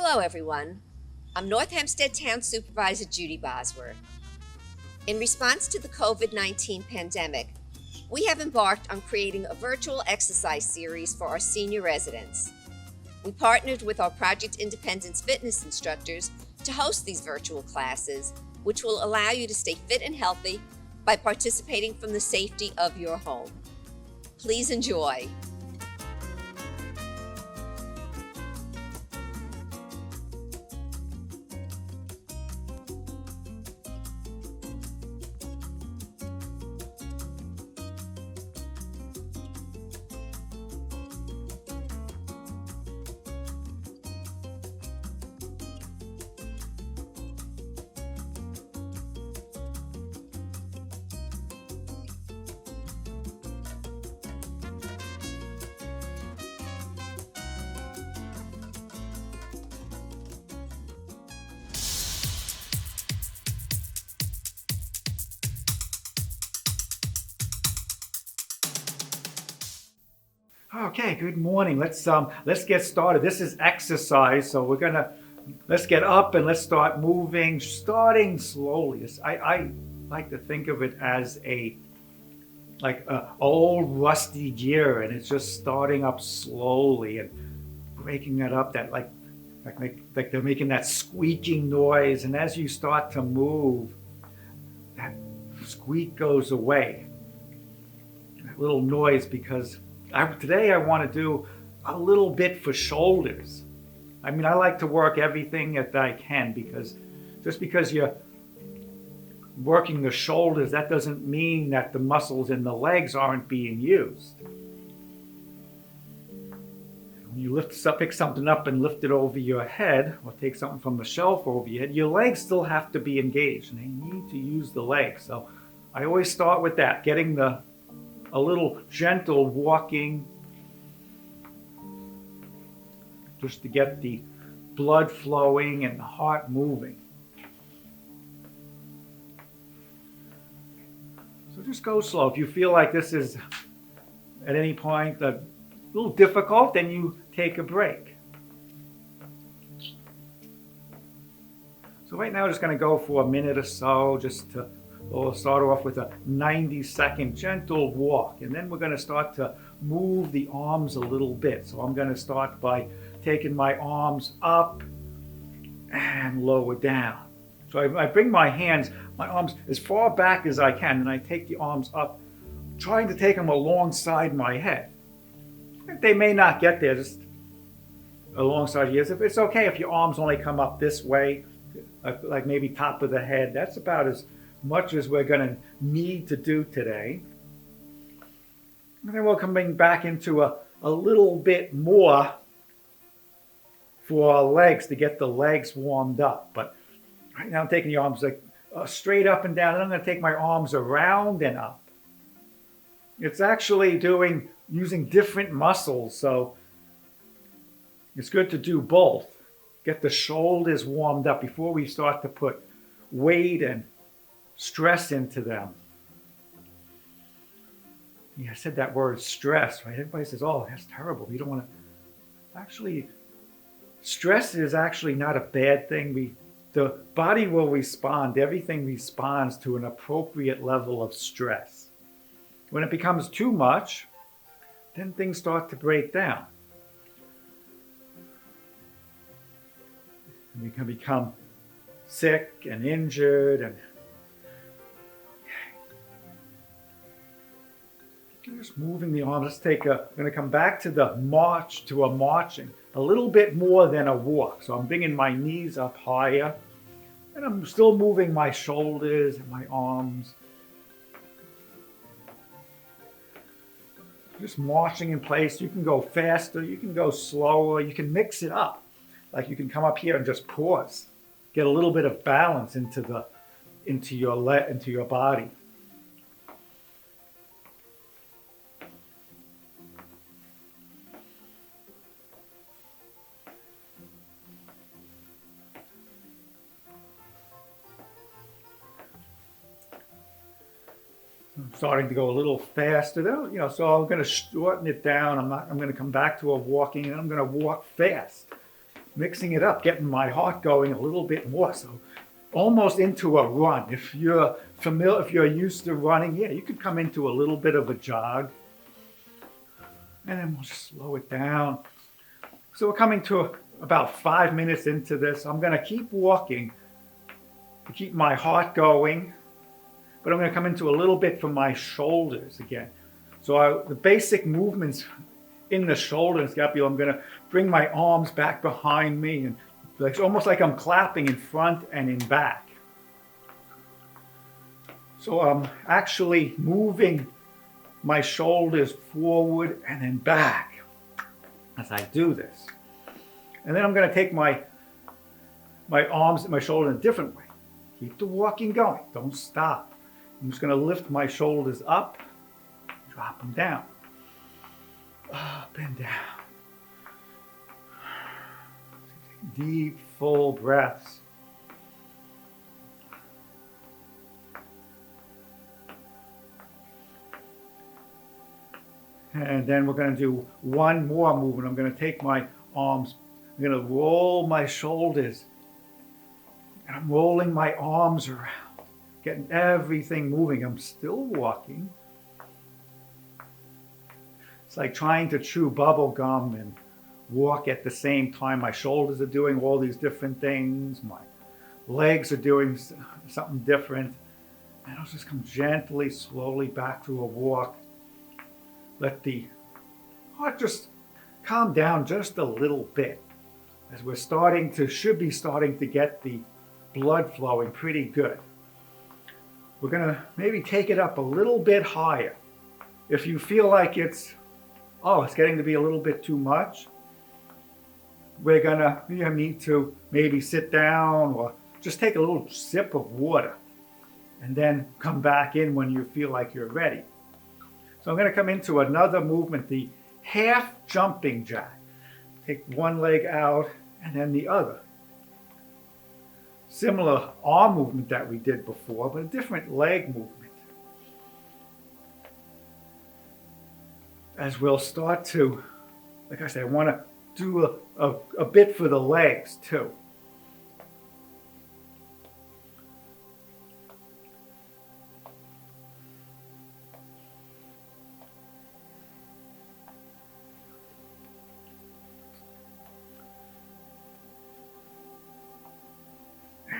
Hello, everyone. I'm North Hempstead Town Supervisor Judy Bosworth. In response to the COVID-19 pandemic, we have embarked on creating a virtual exercise series for our senior residents. We partnered with our Project Independence fitness instructors to host these virtual classes, which will allow you to stay fit and healthy by participating from the safety of your home. Please enjoy. Okay, good morning. Let's get started. This is exercise, so let's get up and let's start moving, starting slowly. I like to think of it as a old rusty gear, and it's just starting up slowly and breaking it up. That like they're making that squeaking noise, and as you start to move, that squeak goes away. That little noise, because today I want to do a little bit for shoulders. I mean, I like to work everything that I can, because just because you're working the shoulders, that doesn't mean that the muscles in the legs aren't being used. When you pick something up and lift it over your head, or take something from the shelf over your head, your legs still have to be engaged, and they need to use the legs. So I always start with that, getting a little gentle walking, just to get the blood flowing and the heart moving. So just go slow. If you feel like this is at any point a little difficult, then you take a break. So right now, I'm just going to go for a minute or so, we'll start off with a 90-second gentle walk, and then we're going to start to move the arms a little bit. So I'm going to start by taking my arms up and lower down. So I bring my arms as far back as I can, and I take the arms up, trying to take them alongside my head. They may not get there, just alongside you. It's okay if your arms only come up this way, like maybe top of the head. That's about as much as we're going to need to do today. And then we're coming back into a little bit more for our legs, to get the legs warmed up. But right now I'm taking the arms straight up and down, and I'm going to take my arms around and up. It's actually using different muscles, so it's good to do both. Get the shoulders warmed up before we start to put weight and stress into them. Yeah, I said that word stress, right? Everybody says, oh, that's terrible. We don't want to. Actually, stress is actually not a bad thing. The body will respond. Everything responds to an appropriate level of stress. When it becomes too much, then things start to break down. We can become sick and injured, and just moving the arms. I'm going to come back to marching, a little bit more than a walk. So I'm bringing my knees up higher, and I'm still moving my shoulders and my arms. Just marching in place. You can go faster, you can go slower, you can mix it up. Like you can come up here and just pause, get a little bit of balance into your body. I'm starting to go a little faster though, so I'm going to shorten it down. I'm going to come back to a walking, and I'm going to walk fast. mixing it up, getting my heart going a little bit more. So almost into a run. If you're familiar, if you're used to running, yeah, you could come into a little bit of a jog. And then we'll just slow it down. So we're coming to about 5 minutes into this. I'm gonna keep walking to keep my heart going, but I'm gonna come into a little bit from my shoulders again. So the basic movements in the shoulder and scapula, I'm gonna bring my arms back behind me and it's almost like I'm clapping in front and in back. So I'm actually moving my shoulders forward and then back as I do this. And then I'm going to take my arms and my shoulder in a different way. Keep the walking going. Don't stop. I'm just going to lift my shoulders up, drop them down, up and down. Deep, full breaths. And then we're going to do one more movement. I'm going to take my arms, I'm going to roll my shoulders, and I'm rolling my arms around, getting everything moving. I'm still walking. It's like trying to chew bubble gum and walk at the same time. My shoulders are doing all these different things. My legs are doing something different. And I'll just come gently, slowly back to a walk. Let the heart just calm down just a little bit as we're should be starting to get the blood flowing pretty good. We're gonna maybe take it up a little bit higher. If you feel like it's getting to be a little bit too much, we're gonna need to maybe sit down or just take a little sip of water and then come back in when you feel like you're ready. So I'm going to come into another movement, the half jumping jack. Take one leg out and then the other. Similar arm movement that we did before, but a different leg movement. As we'll start to, like I said, I want to do a bit for the legs too.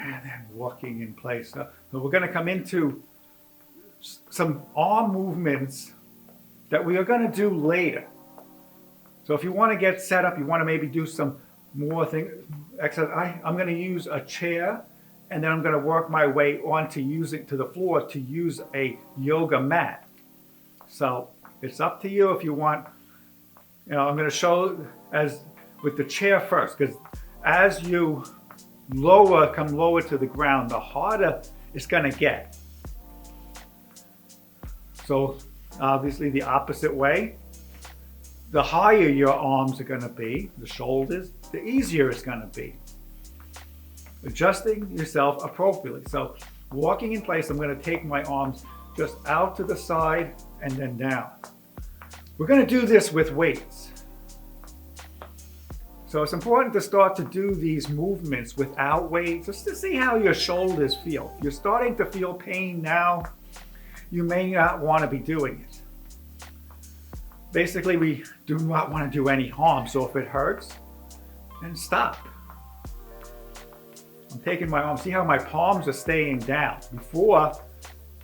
And then walking in place. So we're going to come into some arm movements that we are going to do later. So if you want to get set up, you want to maybe do some more exercise. I'm going to use a chair, and then I'm going to work my way onto using to the floor to use a yoga mat. So it's up to you if you want. I'm going to show as with the chair first, because as you come lower to the ground, the harder it's going to get. So obviously the opposite way. The higher your arms are going to be, the shoulders, the easier it's going to be. Adjusting yourself appropriately. So walking in place, I'm going to take my arms just out to the side and then down. We're going to do this with weights. So it's important to start to do these movements without weights, just to see how your shoulders feel. If you're starting to feel pain now, you may not want to be doing it. Basically, we do not want to do any harm, so if it hurts, then stop. I'm taking my arms, see how my palms are staying down. Before, a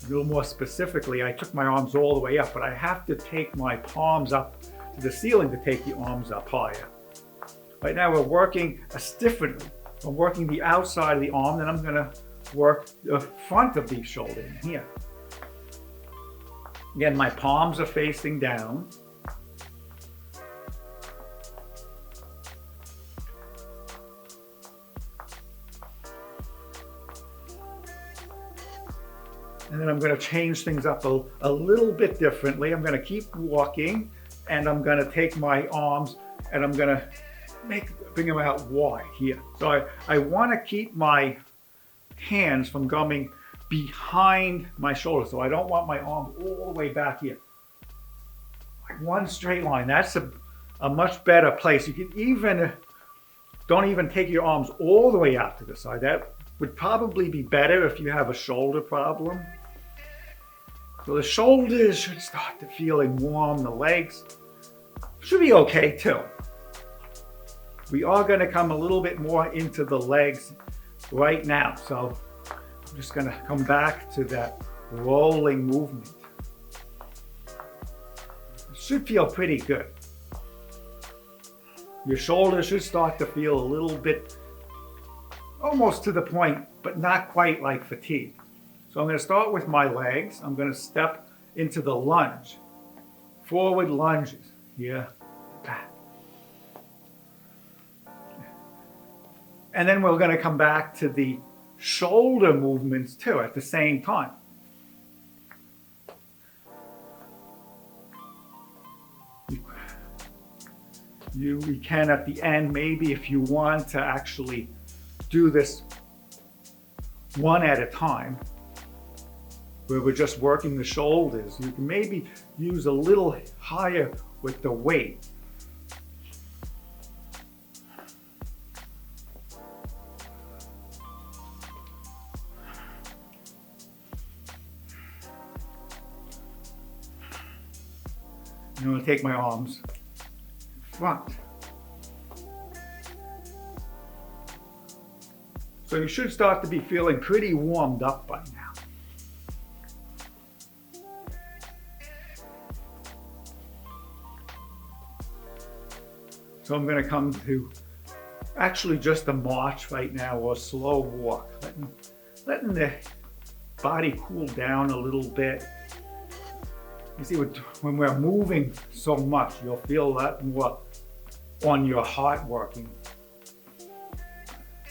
little more specifically, I took my arms all the way up, but I have to take my palms up to the ceiling to take the arms up higher. Right now we're working differently. I'm working the outside of the arm, then I'm going to work the front of the shoulder in here. Again, my palms are facing down. And then I'm going to change things up a little bit differently. I'm going to keep walking, and I'm going to take my arms and I'm going to bring them out wide here. So I want to keep my hands from going behind my shoulder. So I don't want my arms all the way back here. Like one straight line. That's a much better place. You can even Don't even take your arms all the way out to the side. That would probably be better if you have a shoulder problem. So the shoulders should start to feeling warm. The legs should be okay too. We are going to come a little bit more into the legs right now. So I'm just going to come back to that rolling movement. It should feel pretty good. Your shoulders should start to feel a little bit, almost to the point, but not quite like fatigue. So I'm going to start with my legs. I'm going to step into the lunge. Forward lunges. Here, back. And then we're going to come back to the shoulder movements too at the same time. You can at the end, maybe if you want to actually do this one at a time, where we're just working the shoulders, you can maybe use a little higher with the weight. I'm going to take my arms in front. So you should start to be feeling pretty warmed up by now. So I'm going to come to actually just a march right now, or a slow walk, letting the body cool down a little bit. You see, when we're moving so much, you'll feel a lot more on your heart working.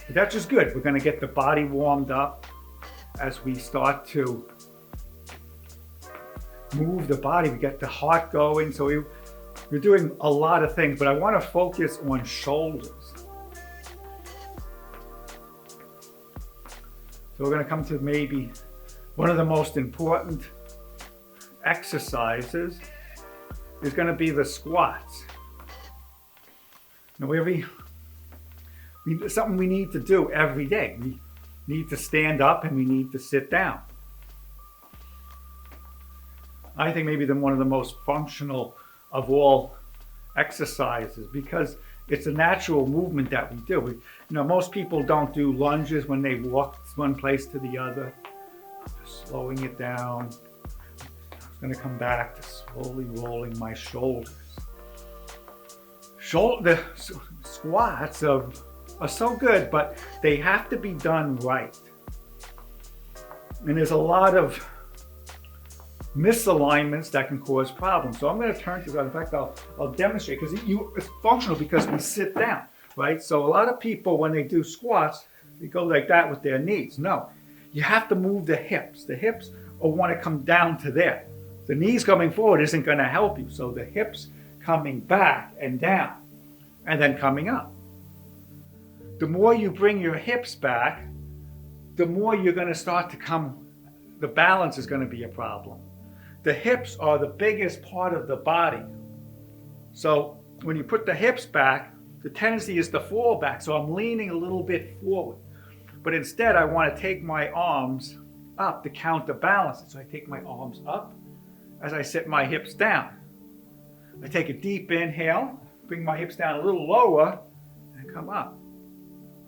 But that's just good. We're going to get the body warmed up as we start to move the body. We get the heart going. So we're doing a lot of things, but I want to focus on shoulders. So we're going to come to maybe one of the most important exercises is going to be the squats. Now, something we need to do every day. We need to stand up and we need to sit down. I think maybe one of the most functional of all exercises, because it's a natural movement that we do. Most people don't do lunges when they walk one place to the other. Just slowing it down. I'm going to come back to slowly rolling my shoulders. The squats are so good, but they have to be done right. And there's a lot of misalignments that can cause problems. So I'm going to turn to that. In fact, I'll demonstrate, because it's functional because we sit down, right? So a lot of people, when they do squats, they go like that with their knees. No, you have to move the hips. The hips want to come down to there. The knees coming forward isn't going to help you. So the hips coming back and down, and then coming up. The more you bring your hips back, the more you're going to start to come, the balance is going to be a problem. The hips are the biggest part of the body. So when you put the hips back, the tendency is to fall back. So I'm leaning a little bit forward. But instead, I want to take my arms up to counterbalance it. So I take my arms up as I set my hips down. I take a deep inhale, bring my hips down a little lower, and come up.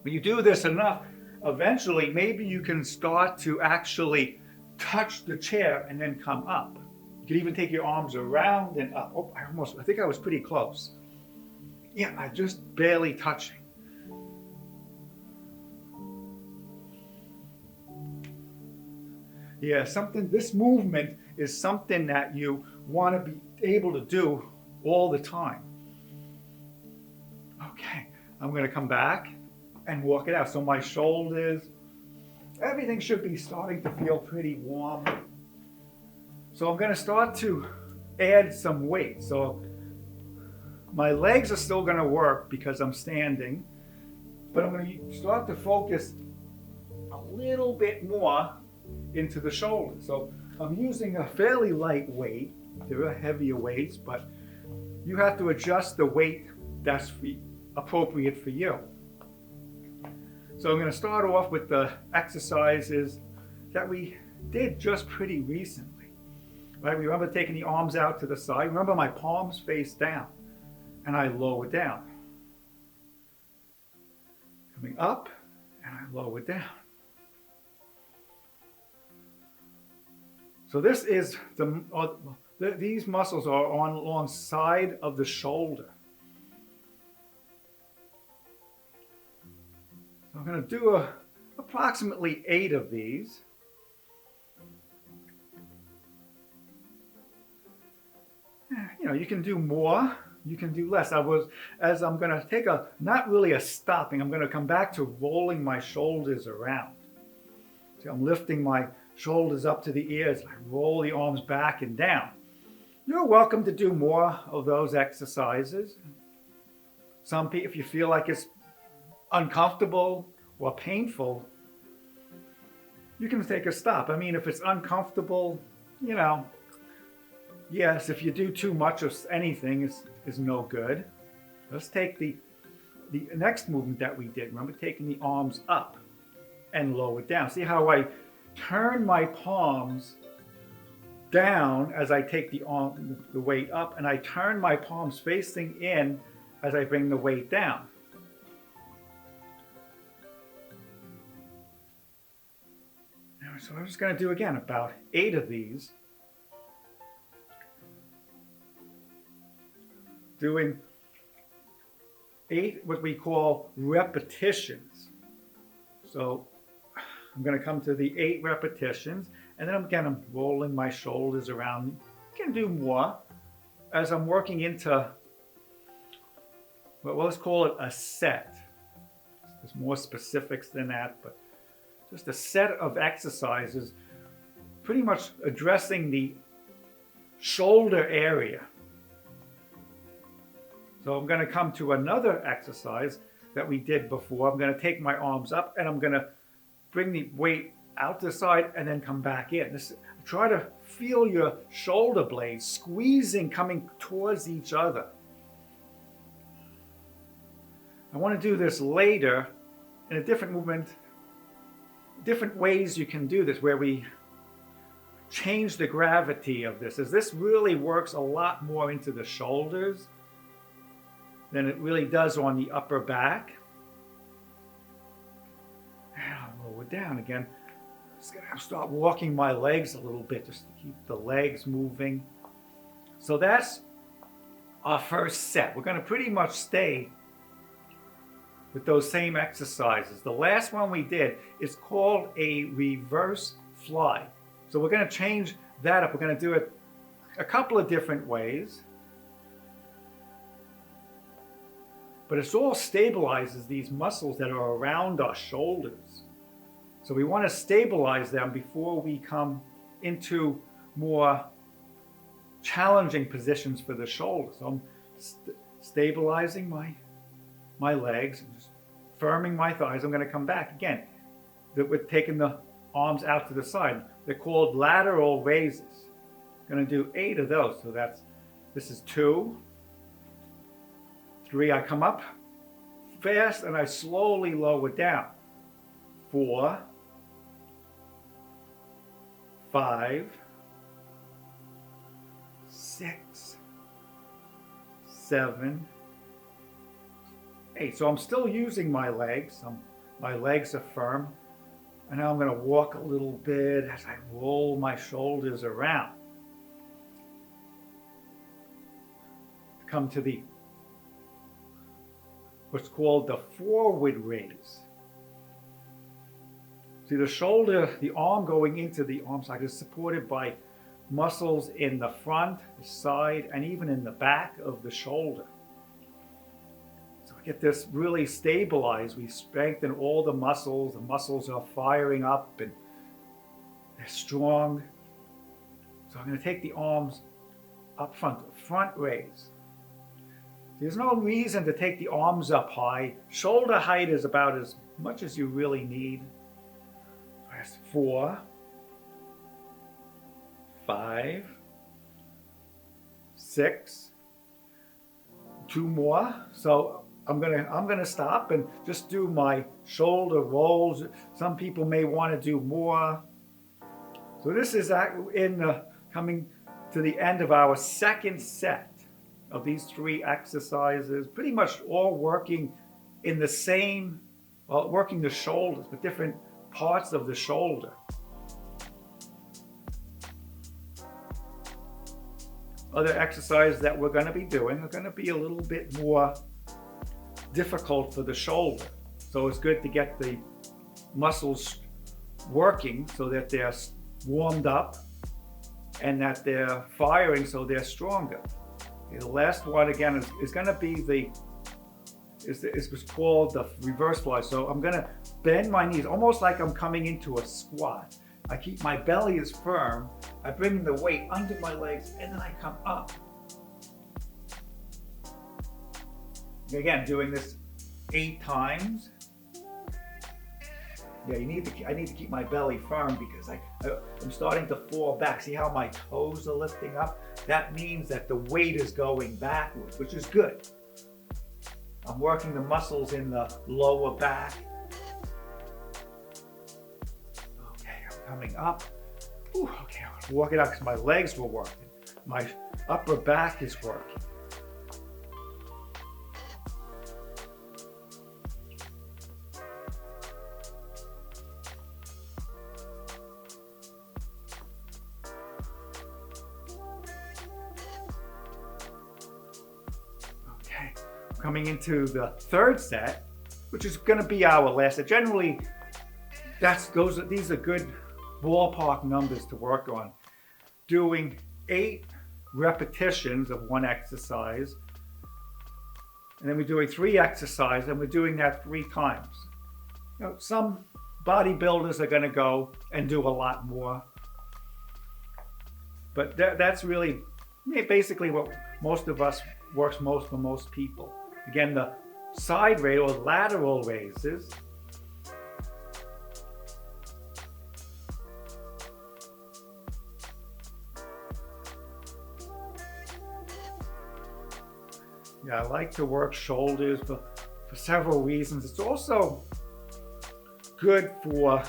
When you do this enough, eventually maybe you can start to actually touch the chair and then come up. You can even take your arms around and up. Oh, I think I was pretty close. Yeah, I just barely touching. Yeah, this movement is something that you want to be able to do all the time. Okay, I'm going to come back and walk it out. So my shoulders, everything should be starting to feel pretty warm. So I'm going to start to add some weight. So my legs are still going to work because I'm standing, but I'm going to start to focus a little bit more into the shoulders. So I'm using a fairly light weight. There are heavier weights, but you have to adjust the weight that's appropriate for you. So I'm going to start off with the exercises that we did just pretty recently. Right? Remember taking the arms out to the side. Remember my palms face down and I lower down. Coming up and I lower down. So this is these muscles are on alongside of the shoulder. So I'm going to do approximately 8 of these. You know, you can do more, you can do less. I'm going to take not really a stopping, I'm going to come back to rolling my shoulders around. See, I'm lifting my shoulders up to the ears, I roll the arms back and down. You're welcome to do more of those exercises. Some people, if you feel like it's uncomfortable or painful, you can take a stop. I mean, if it's uncomfortable, you know, yes, if you do too much of anything, is no good. Let's take the next movement that we did. Remember taking the arms up and lower down. See how I turn my palms down as I take the weight up, and I turn my palms facing in as I bring the weight down. So I'm just going to do again about 8 of these. Doing 8 what we call repetitions. So I'm going to come to the 8 repetitions, and then I'm rolling my shoulders around. You can do more as I'm working into, well, let's call it a set. There's more specifics than that, but just a set of exercises pretty much addressing the shoulder area. So I'm going to come to another exercise that we did before. I'm going to take my arms up and I'm going to bring the weight out to the side and then come back in. Try to feel your shoulder blades squeezing, coming towards each other. I want to do this later in a different movement. Different ways you can do this, where we change the gravity of this, as this really works a lot more into the shoulders than it really does on the upper back. And I'll lower down again. Just gonna start walking my legs a little bit just to keep the legs moving. So that's our first set. We're gonna pretty much stay with those same exercises. The last one we did is called a reverse fly. So we're going to change that up. We're going to do it a couple of different ways. But it all stabilizes these muscles that are around our shoulders. So we want to stabilize them before we come into more challenging positions for the shoulders. So I'm stabilizing my legs and just firming my thighs. I'm going to come back again. We're taking the arms out to the side. They're called lateral raises. I'm going to do 8 of those. So this is 2, 3. I come up fast and I slowly lower down. 4, 5, 6, 7, 8. So I'm still using my legs. My legs are firm. And now I'm going to walk a little bit as I roll my shoulders around. Come to what's called the forward raise. See, the shoulder, the arm going into the arm side is supported by muscles in the front, the side, and even in the back of the shoulder. So we get this really stabilized. We strengthen all the muscles. The muscles are firing up and they're strong. So I'm going to take the arms up front raise. There's no reason to take the arms up high. Shoulder height is about as much as you really need. That's 4, 5, 6, 2 more. So I'm gonna stop and just do my shoulder rolls. Some people may want to do more. So this is coming to the end of our second set of these 3 exercises, pretty much all working in the same, well, working the shoulders, but different parts of the shoulder. Other exercises that we're going to be doing are going to be a little bit more difficult for the shoulder. So it's good to get the muscles working so that they're warmed up and that they're firing so they're stronger. Okay, the last one again is going to be it's called the reverse fly. So I'm going to bend my knees almost like I'm coming into a squat. I keep my belly is firm. I bring the weight under my legs and then I come up. Again, doing this 8 times. Yeah, I need to keep my belly firm because I'm starting to fall back. See how my toes are lifting up? That means that the weight is going backwards, which is good. I'm working the muscles in the lower back. Okay, I'm coming up. Ooh, okay, I'm walking out because my legs were working. My upper back is working. Coming into the third set, which is going to be our last set. Generally, these are good ballpark numbers to work on. Doing 8 repetitions of one exercise, and then we're doing 3 exercises, and we're doing that 3 times. You know, some bodybuilders are going to go and do a lot more, but that's really basically what most of us works most for most people. Again, the side raise or lateral raises. Yeah, I like to work shoulders for several reasons. It's also good for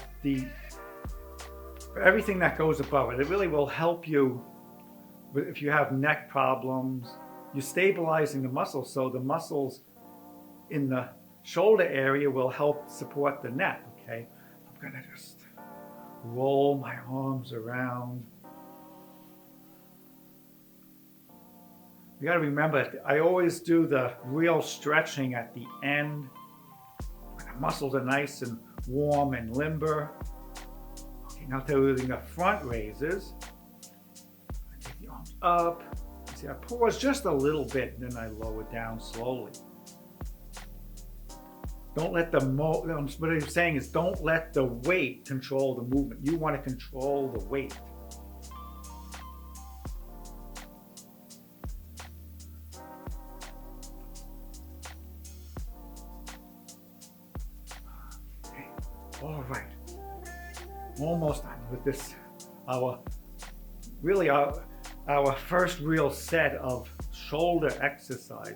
everything that goes above it. It really will help you if you have neck problems. You're stabilizing the muscles, so the muscles in the shoulder area will help support the neck, okay? I'm gonna just roll my arms around. You gotta remember, I always do the real stretching at the end. The muscles are nice and warm and limber. Okay, now doing the front raises. I take the arms up. See, I pause just a little bit, and then I lower down slowly. Don't let what I'm saying is don't let the weight control the movement. You want to control the weight. Okay. All right. Almost done with this. Our first real set of shoulder exercises.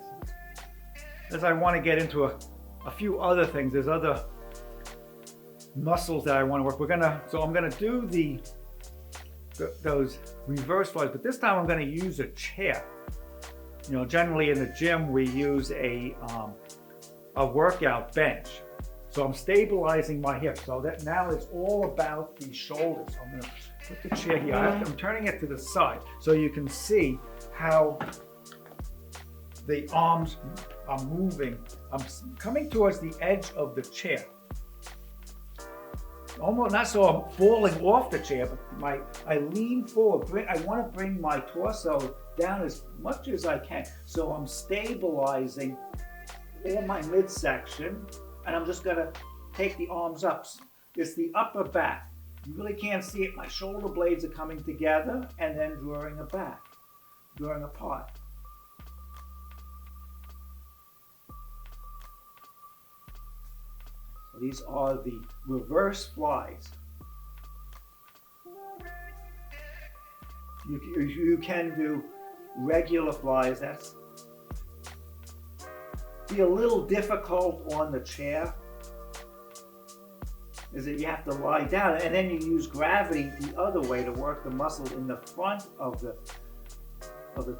As I want to get into a few other things, there's other muscles that I want to work. So I'm gonna do those reverse flies, but this time I'm gonna use a chair. You know, generally in the gym we use a workout bench. So I'm stabilizing my hips. So that now it's all about the shoulders. So I'm gonna put the chair here. I'm turning it to the side so you can see how the arms are moving. I'm coming towards the edge of the chair. Almost not so I'm falling off the chair, but I lean forward. I want to bring my torso down as much as I can. So I'm stabilizing all my midsection, and I'm just gonna take the arms up. It's the upper back. You really can't see it. My shoulder blades are coming together and then drawing apart. So these are the reverse flies. You can do regular flies. be a little difficult on the chair is that you have to lie down, and then you use gravity the other way to work the muscle in the front of the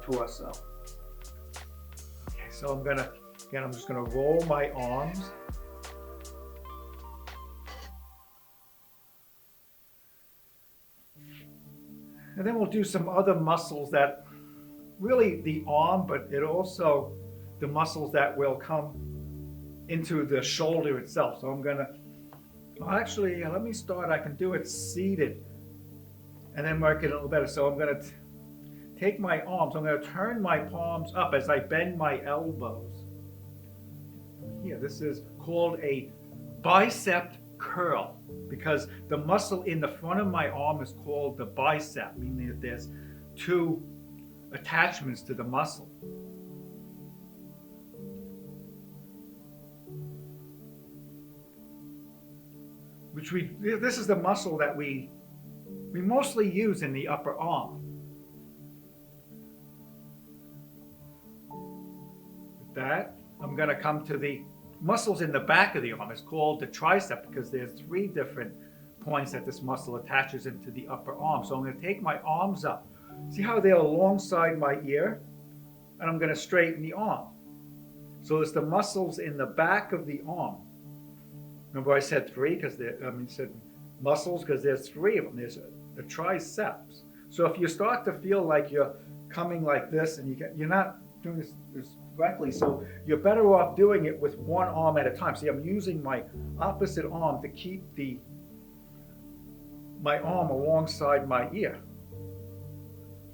torso. Okay, so I'm just gonna roll my arms. And then we'll do some other muscles that really the arm, but it also the muscles that will come into the shoulder itself. So I'm gonna, actually, let me start. I can do it seated and then work it a little better. So I'm gonna take my arms, I'm gonna turn my palms up as I bend my elbows. Here, this is called a bicep curl because the muscle in the front of my arm is called the bicep, meaning that there's two attachments to the muscle. This is the muscle that we mostly use in the upper arm. With that, I'm going to come to the muscles in the back of the arm. It's called the tricep because there's 3 different points that this muscle attaches into the upper arm. So I'm going to take my arms up. See how they're alongside my ear? And I'm going to straighten the arm. So it's the muscles in the back of the arm. Remember I said 3 because said muscles because there's 3 of them. There's the triceps. So if you start to feel like you're coming like this and you're not doing this correctly, so you're better off doing it with one arm at a time. See, I'm using my opposite arm to keep my arm alongside my ear.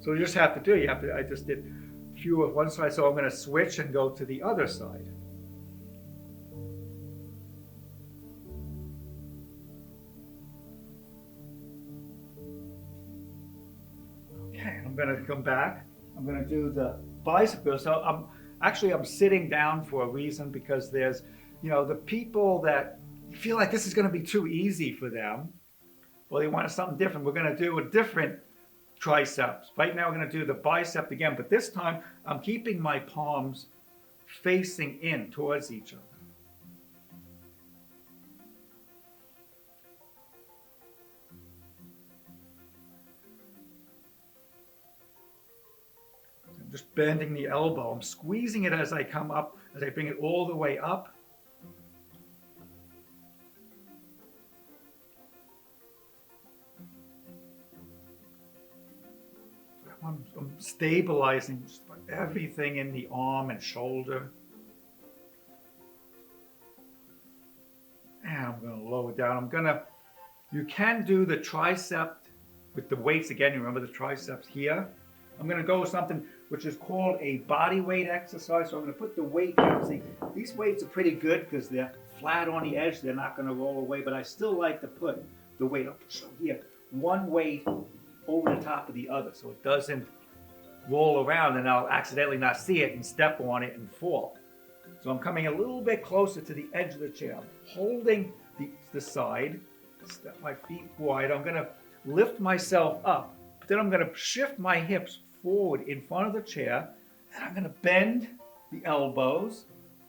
So you just have to do, I just did a few of one side, so I'm going to switch and go to the other side. Okay, I'm going to come back. I'm going to do the bicep curl. So I'm sitting down for a reason because there's, the people that feel like this is going to be too easy for them. Well, they want something different. We're going to do a different triceps. Right now we're going to do the bicep again, but this time I'm keeping my palms facing in towards each other. I'm just bending the elbow. I'm squeezing it as I come up, as I bring it all the way up. I'm stabilizing just everything in the arm and shoulder. And I'm going to lower down. You can do the tricep with the weights again. You remember the triceps here? I'm going to go with something which is called a body weight exercise. So I'm going to put the weight down. See, these weights are pretty good because they're flat on the edge. They're not going to roll away, but I still like to put the weight up. So here, one weight over the top of the other so it doesn't roll around and I'll accidentally not see it and step on it and fall. So I'm coming a little bit closer to the edge of the chair. I'm holding the side, step my feet wide. I'm going to lift myself up, but then I'm going to shift my hips forward in front of the chair and I'm going to bend the elbows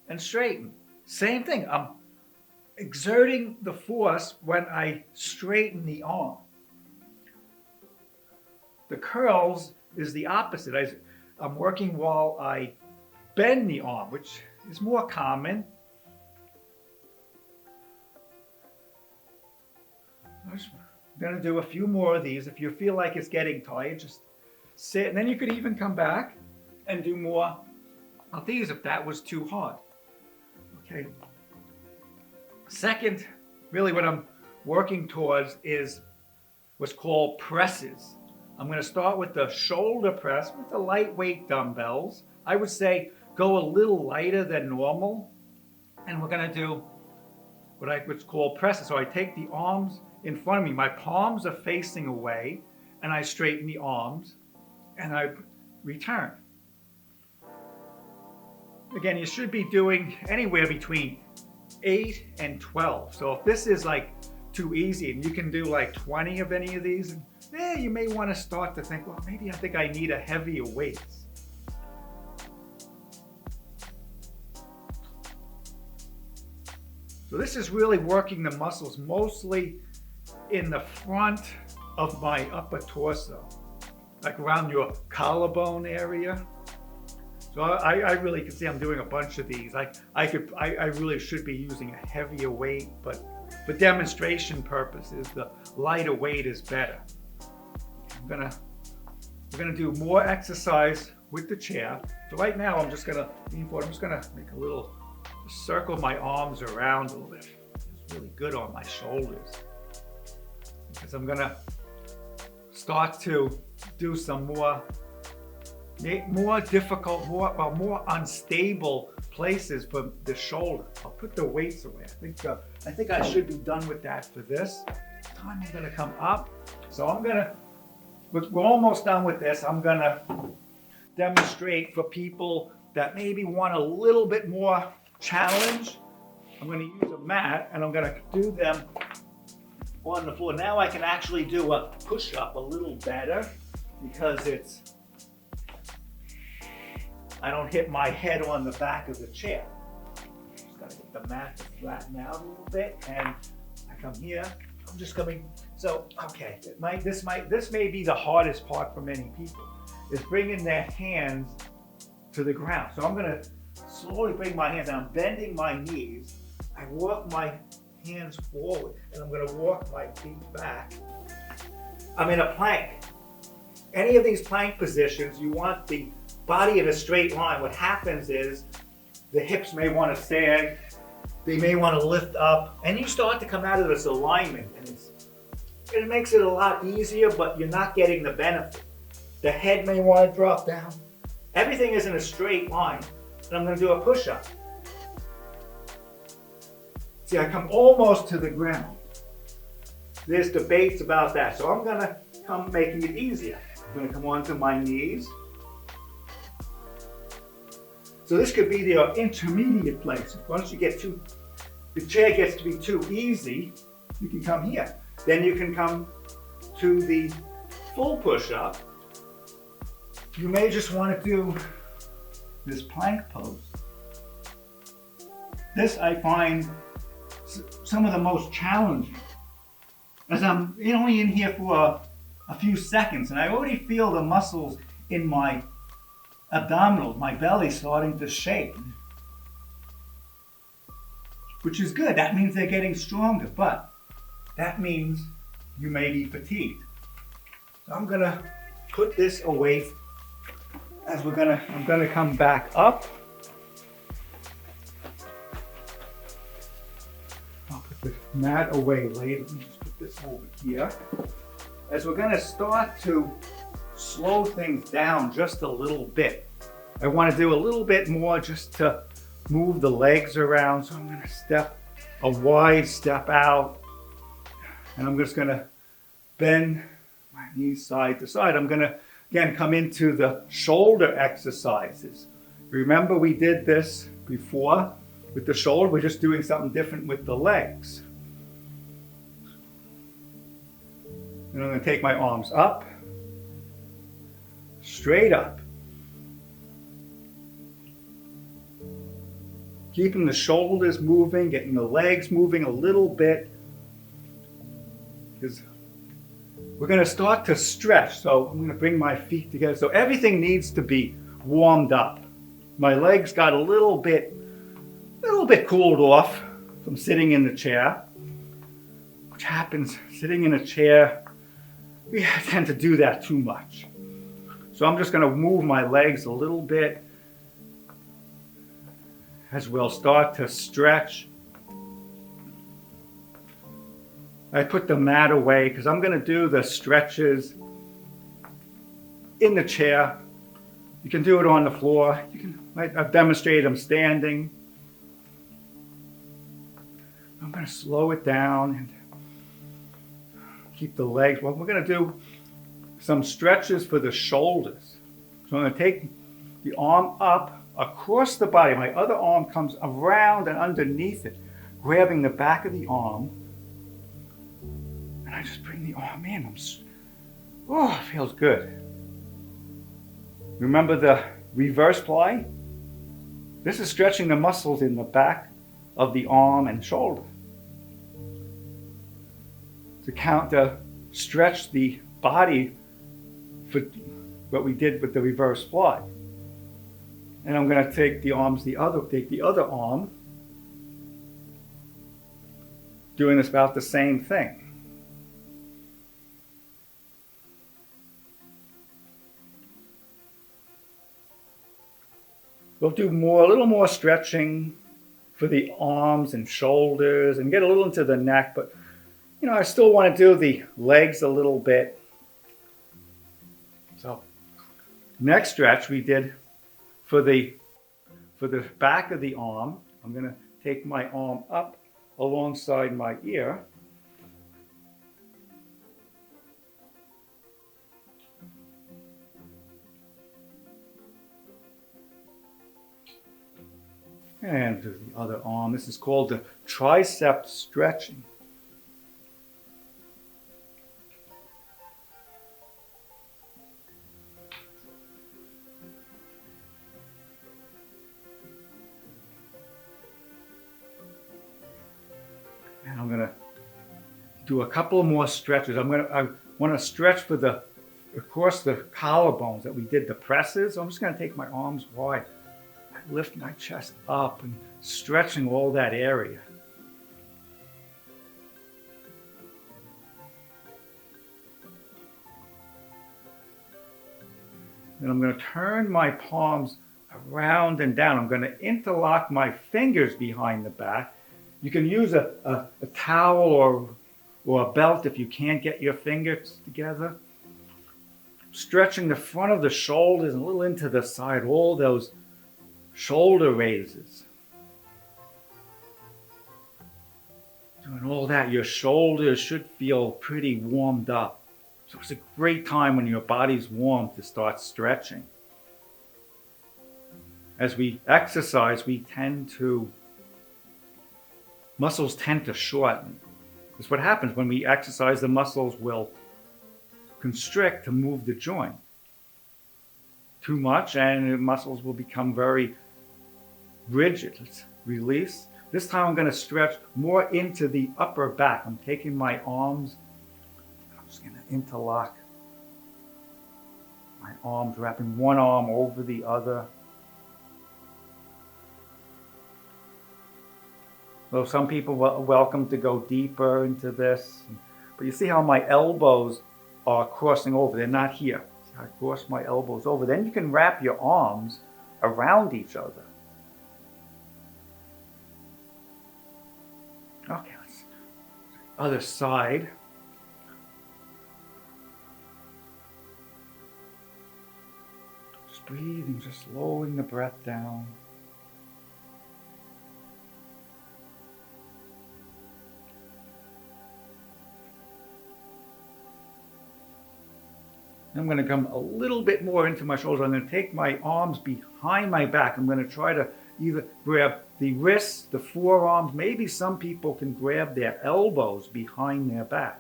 and straighten. Same thing. I'm exerting the force when I straighten the arm. The curls is the opposite. I'm working while I bend the arm, which is more common. I'm going to do a few more of these. If you feel like it's getting tired, just sit. And then you could even come back and do more of these if that was too hard. Okay. Second, really what I'm working towards is what's called presses. I'm going to start with the shoulder press with the lightweight dumbbells. I would say go a little lighter than normal. And we're going to do what's called presses. So I take the arms in front of me. My palms are facing away. And I straighten the arms. And I return. Again, you should be doing anywhere between 8 and 12. So if this is like too easy and you can do like 20 of any of these, you may want to start to think, well, maybe I think I need a heavier weight. So this is really working the muscles mostly in the front of my upper torso, like around your collarbone area. So I really can see I'm doing a bunch of these. I really should be using a heavier weight, but for demonstration purposes, the lighter weight is better. We're gonna do more exercise with the chair. So right now I'm just gonna lean forward. I'm just gonna make a little, circle my arms around a little. It's really good on my shoulders. Because I'm gonna start to do some more difficult, more unstable places for the shoulder. I'll put the weights away. I think I should be done with that for this time. I'm gonna come up. So we're almost done with this. I'm gonna demonstrate for people that maybe want a little bit more challenge. I'm gonna use a mat and I'm gonna do them on the floor. Now I can actually do a push-up a little better because I don't hit my head on the back of the chair. Just gotta get the mat to flatten out a little bit, and I come here. I'm just coming. So okay, this may be the hardest part for many people, is bringing their hands to the ground. So I'm gonna slowly bring my hands down, bending my knees. I walk my hands forward, and I'm gonna walk my feet back. I'm in a plank. Any of these plank positions, you want the body in a straight line. What happens is the hips may want to sag, they may want to lift up, and you start to come out of this alignment, and it makes it a lot easier, but you're not getting the benefit. The head may want to drop down. Everything is in a straight line, and I'm going to do a push-up. See, I come almost to the ground. There's debates about that, so I'm going to come making it easier. I'm going to come onto my knees. So this could be the intermediate place. Once you get the chair gets to be too easy, you can come here. Then you can come to the full push-up. You may just want to do this plank pose. This I find some of the most challenging, as I'm only in here for a few seconds, and I already feel the muscles in my abdominals, my belly starting to shake, which is good. That means they're getting stronger, but that means you may be fatigued. So I'm gonna put this away as I'm gonna come back up. I'll put the mat away later. Let me just put this over here. As we're gonna start to slow things down just a little bit. I want to do a little bit more just to move the legs around. So I'm going to step a wide step out, and I'm just going to bend my knees side to side. I'm going to again come into the shoulder exercises. Remember we did this before with the shoulder. We're just doing something different with the legs. And I'm going to take my arms up, straight up. Keeping the shoulders moving, getting the legs moving a little bit. Because we're going to start to stretch. So I'm going to bring my feet together. So everything needs to be warmed up. My legs got a little bit cooled off from sitting in the chair. Which happens, sitting in a chair, we tend to do that too much. So I'm just going to move my legs a little bit as we'll start to stretch. I put the mat away because I'm going to do the stretches in the chair. You can do it on the floor. I've demonstrated them standing. I'm going to slow it down and keep the legs. Well, we're going to do some stretches for the shoulders. So I'm going to take the arm up across the body. My other arm comes around and underneath it, grabbing the back of the arm. And I just bring the arm in. Oh, it feels good. Remember the reverse fly? This is stretching the muscles in the back of the arm and shoulder. To stretch the body for what we did with the reverse fly. And I'm going to take the other arm, doing this about the same thing. We'll do a little more stretching for the arms and shoulders and get a little into the neck, but I still want to do the legs a little bit. So next stretch we did for the back of the arm. I'm going to take my arm up alongside my ear. And do the other arm. This is called the tricep stretching. And I'm going to do a couple more stretches. I want to stretch across the collarbones that we did the presses. So I'm just going to take my arms wide. Lift my chest up and stretching all that area. Then I'm going to turn my palms around and down. I'm going to interlock my fingers behind the back. You can use a towel or a belt if you can't get your fingers together. Stretching the front of the shoulders and a little into the side, all those shoulder raises. Doing all that, your shoulders should feel pretty warmed up. So it's a great time when your body's warm to start stretching. As we exercise, muscles tend to shorten. That's what happens when we exercise. The muscles will constrict to move the joint. Too much and the muscles will become very rigid. Let's release. This time I'm going to stretch more into the upper back. I'm taking my arms. I'm just going to interlock my arms, wrapping one arm over the other. So some people are welcome to go deeper into this. But you see how my elbows are crossing over. They're not here. See how I cross my elbows over. Then you can wrap your arms around each other. Okay, let's other side. Just breathing, just slowing the breath down. I'm going to come a little bit more into my shoulders. I'm going to take my arms behind my back. I'm going to try to either grab the wrists, the forearms. Maybe some people can grab their elbows behind their back.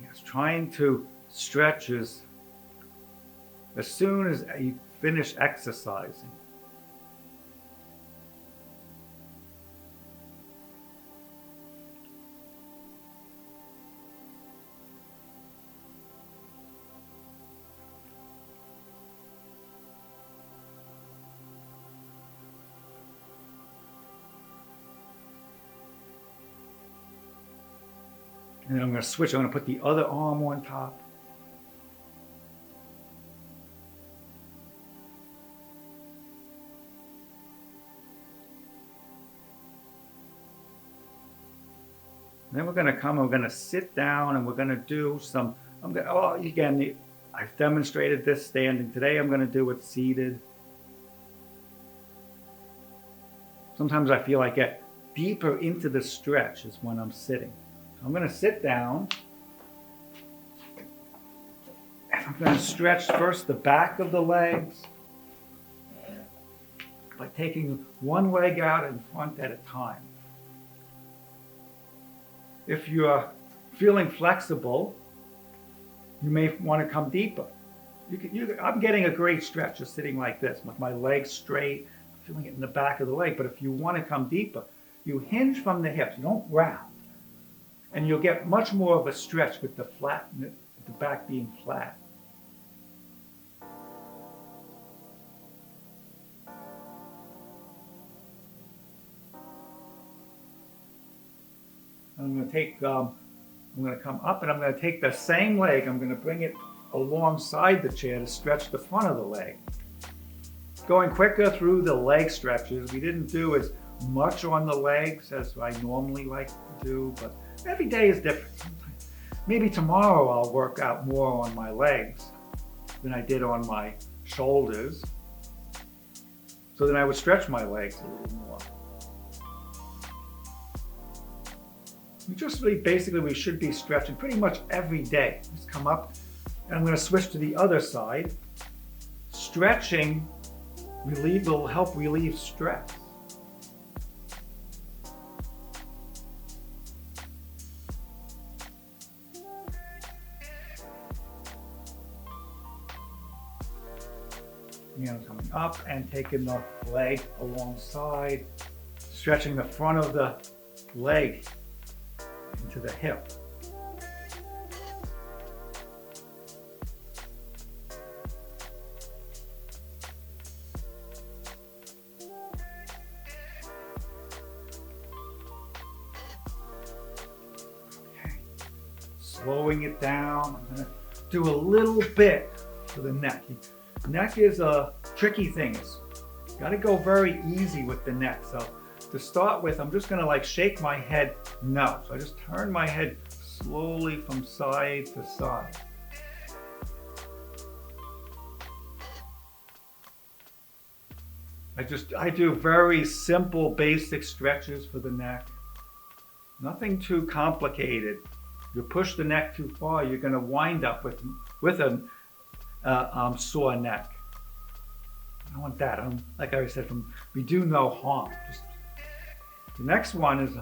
Yes, trying to stretch as soon as you finish exercising. And then I'm going to switch. I'm going to put the other arm on top. Then we're going to sit down and we're going to do some, again, I've demonstrated this standing. Today I'm going to do it seated. Sometimes I feel I get deeper into the stretch is when I'm sitting. I'm going to sit down and I'm going to stretch first the back of the legs by taking one leg out in front at a time. If you're feeling flexible, you may want to come deeper. I'm getting a great stretch just sitting like this with my legs straight, feeling it in the back of the leg. But if you want to come deeper, you hinge from the hips. You don't round. And you'll get much more of a stretch with the back being flat. I'm going to come up and I'm going to take the same leg, I'm going to bring it alongside the chair to stretch the front of the leg. Going quicker through the leg stretches. We didn't do as much on the legs as I normally like to do, but every day is different. Maybe tomorrow I'll work out more on my legs than I did on my shoulders, so then I would stretch my legs a little more. Basically, we should be stretching pretty much every day. Just come up, and I'm going to switch to the other side. Stretching will help relieve stress. Again, coming up and taking the leg alongside, stretching the front of the leg into the hip. Okay. Slowing it down. I'm going to do a little bit for the neck. Neck is a tricky thing. It's got to go very easy with the neck. So to start with, I'm just going to like shake my head no. So I just turn my head slowly from side to side. I do very simple basic stretches for the neck. Nothing too complicated. You push the neck too far, you're going to wind up with a sore neck. I don't want that. Like I said, we do no harm. The next one is,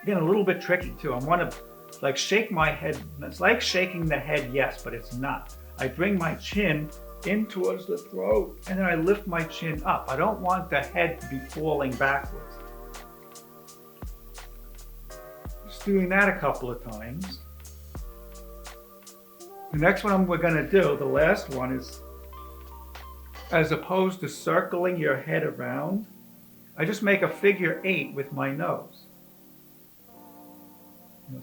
again, a little bit tricky too. I want to like shake my head. It's like shaking the head, yes, but it's not. I bring my chin in towards the throat and then I lift my chin up. I don't want the head to be falling backwards. Just doing that a couple of times. The next one we're going to do, the last one, is as opposed to circling your head around, I just make a figure 8 with my nose.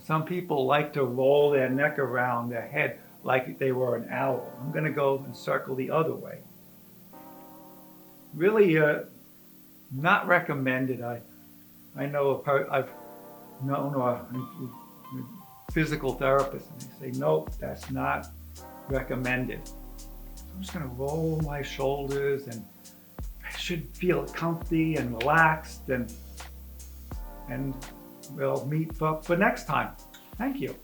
Some people like to roll their neck around their head like they were an owl. I'm going to go and circle the other way. Really not recommended. I know I've known a physical therapist and they say, nope, that's not recommended. So I'm just going to roll my shoulders and I should feel comfy and relaxed, and we'll meet for next time. Thank you.